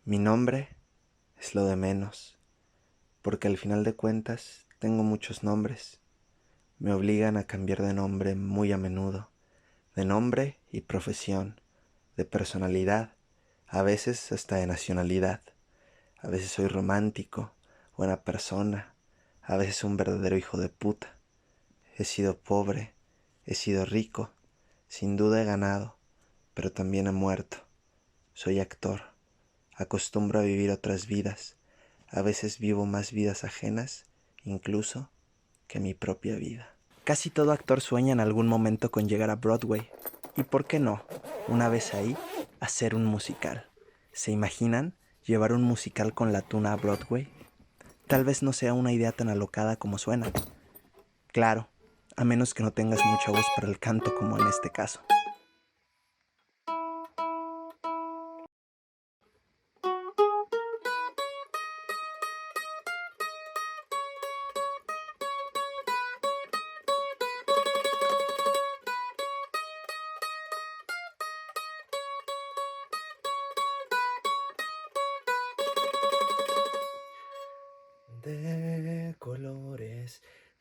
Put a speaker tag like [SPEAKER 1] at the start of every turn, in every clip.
[SPEAKER 1] Mi nombre es lo de menos, porque al final de cuentas tengo muchos nombres. Me obligan a cambiar de nombre muy a menudo, de nombre y profesión, de personalidad, a veces hasta de nacionalidad. A veces soy romántico, buena persona, a veces un verdadero hijo de puta. He sido pobre, he sido rico, sin duda he ganado, pero también he muerto. Soy actor, acostumbro a vivir otras vidas, a veces vivo más vidas ajenas, incluso, que mi propia vida. Casi todo actor sueña en algún momento con llegar a Broadway, y por qué no, una vez ahí, hacer un musical. ¿Se imaginan llevar un musical con la tuna a Broadway? Tal vez no sea una idea tan alocada como suena. Claro, a menos que no tengas mucha voz para el canto como en este caso.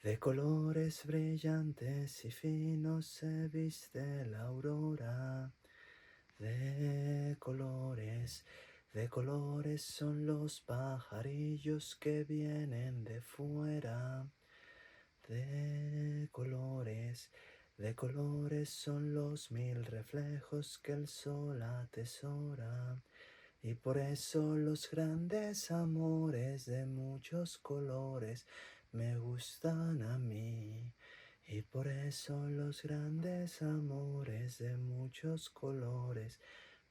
[SPEAKER 1] De colores brillantes y finos se viste la aurora. De colores son los pajarillos que vienen de fuera. De colores, de colores son los mil reflejos que el sol atesora. Y por eso los grandes amores de muchos colores me gustan a mí. Y por eso los grandes amores de muchos colores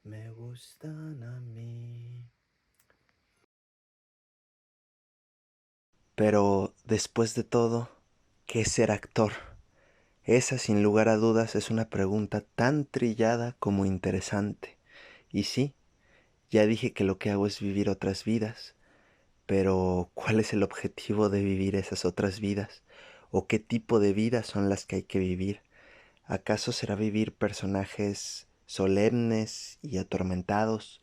[SPEAKER 1] me gustan a mí. Pero después de todo, ¿qué es ser actor? Esa, sin lugar a dudas, es una pregunta tan trillada como interesante. Y sí, ya dije que lo que hago es vivir otras vidas, pero ¿cuál es el objetivo de vivir esas otras vidas? ¿O qué tipo de vidas son las que hay que vivir? ¿Acaso será vivir personajes solemnes y atormentados,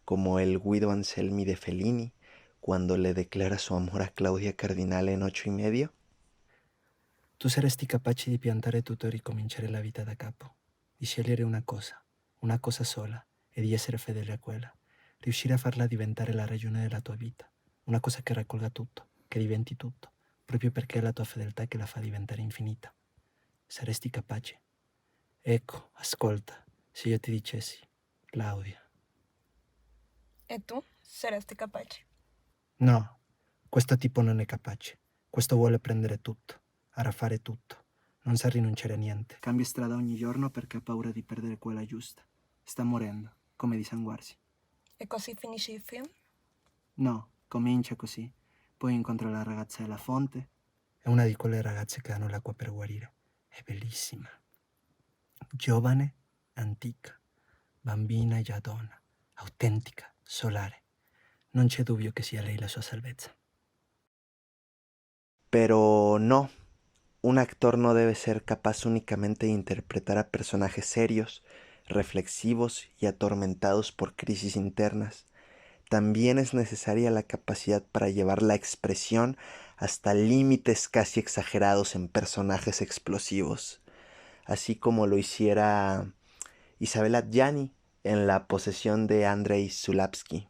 [SPEAKER 1] como el Guido Anselmi de Fellini, cuando le declara su amor a Claudia Cardinale en 8 y medio?
[SPEAKER 2] Tu saresti capace di piantare tutto e ricominciare la vita da capo, di scegliere una cosa sola, e di essere fedele a quella, riuscire a farla diventare la ragione della tua vita, una cosa che raccolga tutto, che diventi tutto, proprio perché è la tua fedeltà che la fa diventare infinita. Saresti capace? Ecco, ascolta, se io ti dicessi, Claudia.
[SPEAKER 3] E tu saresti capace?
[SPEAKER 2] No, questo tipo non è capace, questo vuole prendere tutto, arrafare tutto. Non sa rinunciare a niente. Cambia strada ogni giorno perché ha paura di perdere quella giusta. Sta morendo, come di sanguarsi.
[SPEAKER 3] E così finisce il film?
[SPEAKER 2] No, comincia così. Poi incontra la ragazza della fonte. È una di quelle ragazze che hanno l'acqua per guarire. È bellissima. Giovane, antica, bambina e già donna. Autentica, solare. Non c'è dubbio che sia lei la sua salvezza.
[SPEAKER 1] Pero no, un actor no debe ser capaz únicamente de interpretar a personajes serios, reflexivos y atormentados por crisis internas. También es necesaria la capacidad para llevar la expresión hasta límites casi exagerados en personajes explosivos, así como lo hiciera Isabella Adjani en La posesión de Andrei Zulawski.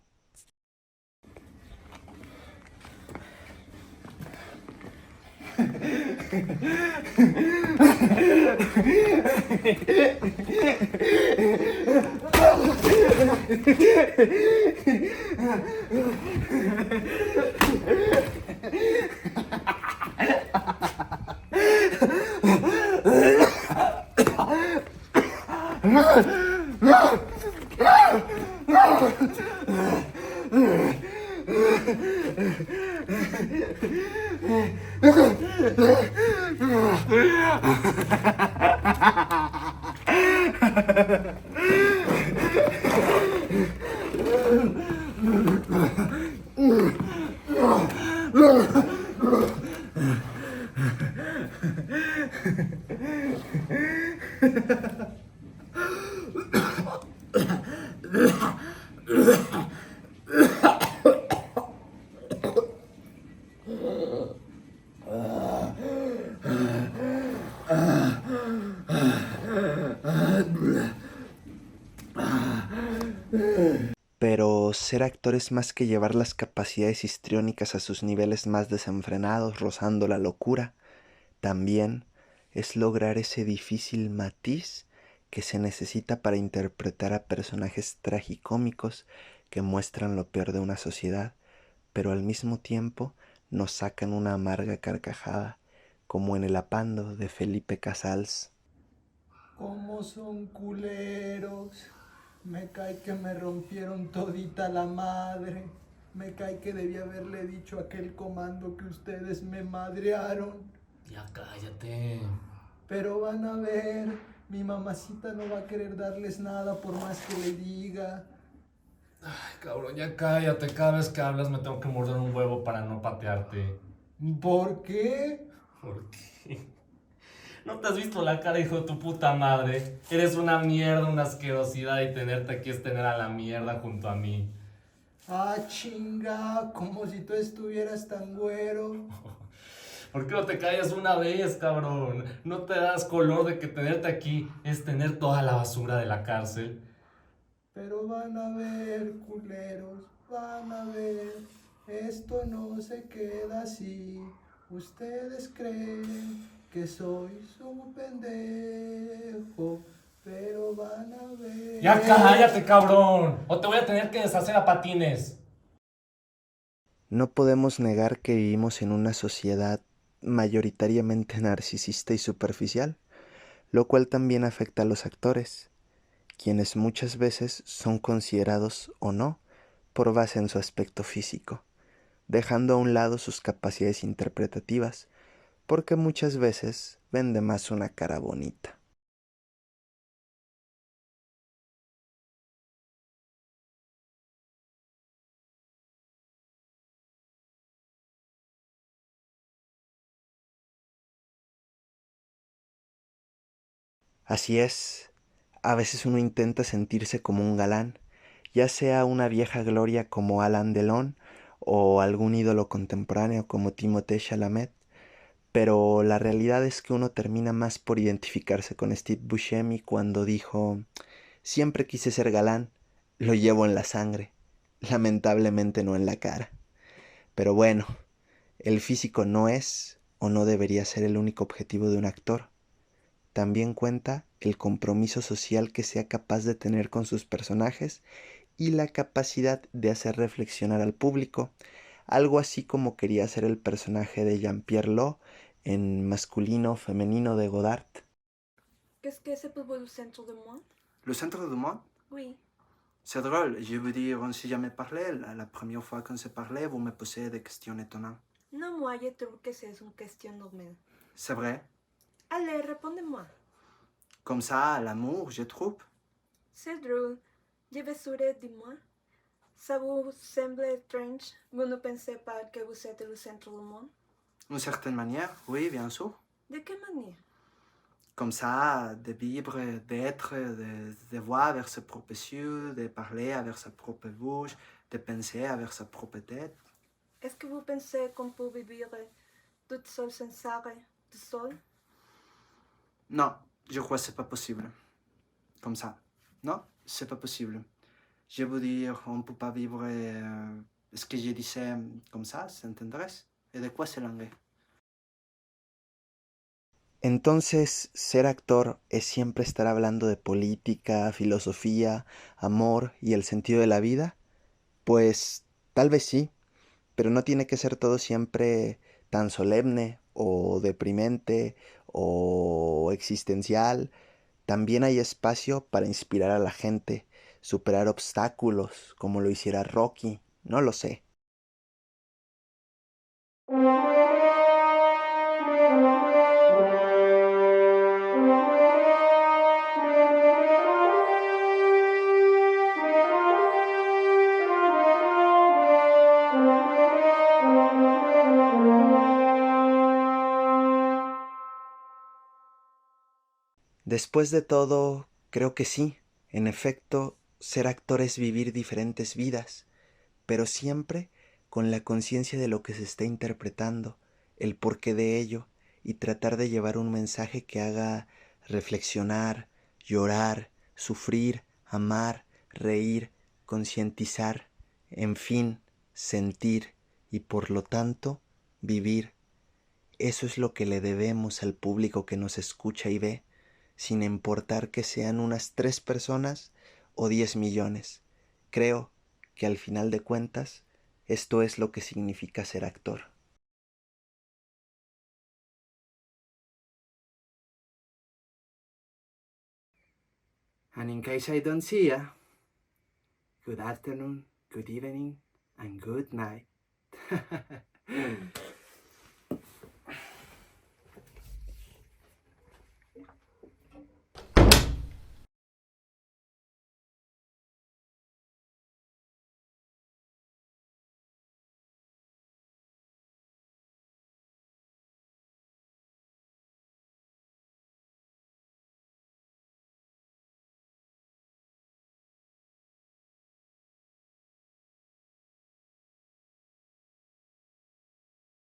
[SPEAKER 1] Pero ser actor es más que llevar las capacidades histriónicas a sus niveles más desenfrenados, rozando la locura. También es lograr ese difícil matiz que se necesita para interpretar a personajes tragicómicos que muestran lo peor de una sociedad, pero al mismo tiempo nos sacan una amarga carcajada, como en El Apando de Felipe Casals.
[SPEAKER 2] ¿Cómo son culeros? Me cae que me rompieron todita la madre. Me cae que debí haberle dicho a aquel comando que ustedes me madrearon.
[SPEAKER 4] Ya cállate.
[SPEAKER 2] Pero van a ver, mi mamacita no va a querer darles nada por más que le diga.
[SPEAKER 4] Ay, cabrón, ya cállate. Cada vez que hablas me tengo que morder un huevo para no patearte.
[SPEAKER 2] ¿Por qué?
[SPEAKER 4] ¿Por qué? ¿No te has visto la cara, hijo de tu puta madre? Eres una mierda, una asquerosidad y tenerte aquí es tener a la mierda junto a mí.
[SPEAKER 2] Ah, chinga, como si tú estuvieras tan güero.
[SPEAKER 4] ¿Por qué no te callas una vez, cabrón? ¿No te das color de que tenerte aquí es tener toda la basura de la cárcel?
[SPEAKER 2] Pero van a ver, culeros, van a ver. Esto no se queda así. Ustedes creen que soy su pendejo, pero van a ver.
[SPEAKER 4] ¡Ya cállate, cabrón! O te voy a tener que deshacer a patines.
[SPEAKER 1] No podemos negar que vivimos en una sociedad mayoritariamente narcisista y superficial, lo cual también afecta a los actores, quienes muchas veces son considerados o no por base en su aspecto físico, dejando a un lado sus capacidades interpretativas, porque muchas veces vende más una cara bonita. Así es, a veces uno intenta sentirse como un galán, ya sea una vieja gloria como Alain Delon o algún ídolo contemporáneo como Timothée Chalamet, pero la realidad es que uno termina más por identificarse con Steve Buscemi cuando dijo: siempre quise ser galán, lo llevo en la sangre, lamentablemente no en la cara. Pero bueno, el físico no es o no debería ser el único objetivo de un actor. También cuenta el compromiso social que sea capaz de tener con sus personajes y la capacidad de hacer reflexionar al público, algo así como quería ser el personaje de Jean-Pierre Lot en Masculino Femenino de Godard.
[SPEAKER 3] Qu'est-ce que c'est pour vous le centre de moi?
[SPEAKER 5] Le centre du monde?
[SPEAKER 3] Oui.
[SPEAKER 5] C'est drôle, je veux dire, on ne s'est jamais parlé. La première fois qu'on s'est parlé, vous me posez des questions étonnantes.
[SPEAKER 3] Non, moi, je trouve que c'est une question normale.
[SPEAKER 5] C'est vrai.
[SPEAKER 3] Allez, répondez-moi.
[SPEAKER 5] Comme ça, l'amour, je trouve.
[SPEAKER 3] C'est drôle. Je vais sourire, dis-moi. Ça vous semble étrange? Vous ne pensez pas que vous êtes le centre du monde?
[SPEAKER 5] D'une certaine manière, oui, bien sûr.
[SPEAKER 3] De quelle manière?
[SPEAKER 5] Comme ça, de vivre, d'être, de voir avec ses propres yeux, de parler avec sa propre bouche, de penser avec sa propre tête.
[SPEAKER 3] Est-ce que vous pensez qu'on peut vivre toute seule sans arrêt, tout seul?
[SPEAKER 5] Non, je crois que c'est pas possible. Comme ça. Non, c'est pas possible. Je veux dire, on ne peut pas vivre ce que je disais comme ça, sans tendresse. Et de quoi c'est l'anglais?
[SPEAKER 1] Entonces, ser actor es siempre estar hablando de política, filosofía, amor y el sentido de la vida. Pues tal vez sí, pero no tiene que ser todo siempre tan solemne o deprimente o existencial. También hay espacio para inspirar a la gente, superar obstáculos, como lo hiciera Rocky, no lo sé. Después de todo, creo que sí. En efecto, ser actor es vivir diferentes vidas, pero siempre con la conciencia de lo que se está interpretando, el porqué de ello, y tratar de llevar un mensaje que haga reflexionar, llorar, sufrir, amar, reír, concientizar, en fin, sentir y por lo tanto vivir. Eso es lo que le debemos al público que nos escucha y ve, sin importar que sean unas 3 personas o 10 millones. Creo que al final de cuentas, esto es lo que significa ser actor.
[SPEAKER 5] And in case I don't see ya, good afternoon, good evening, and good night.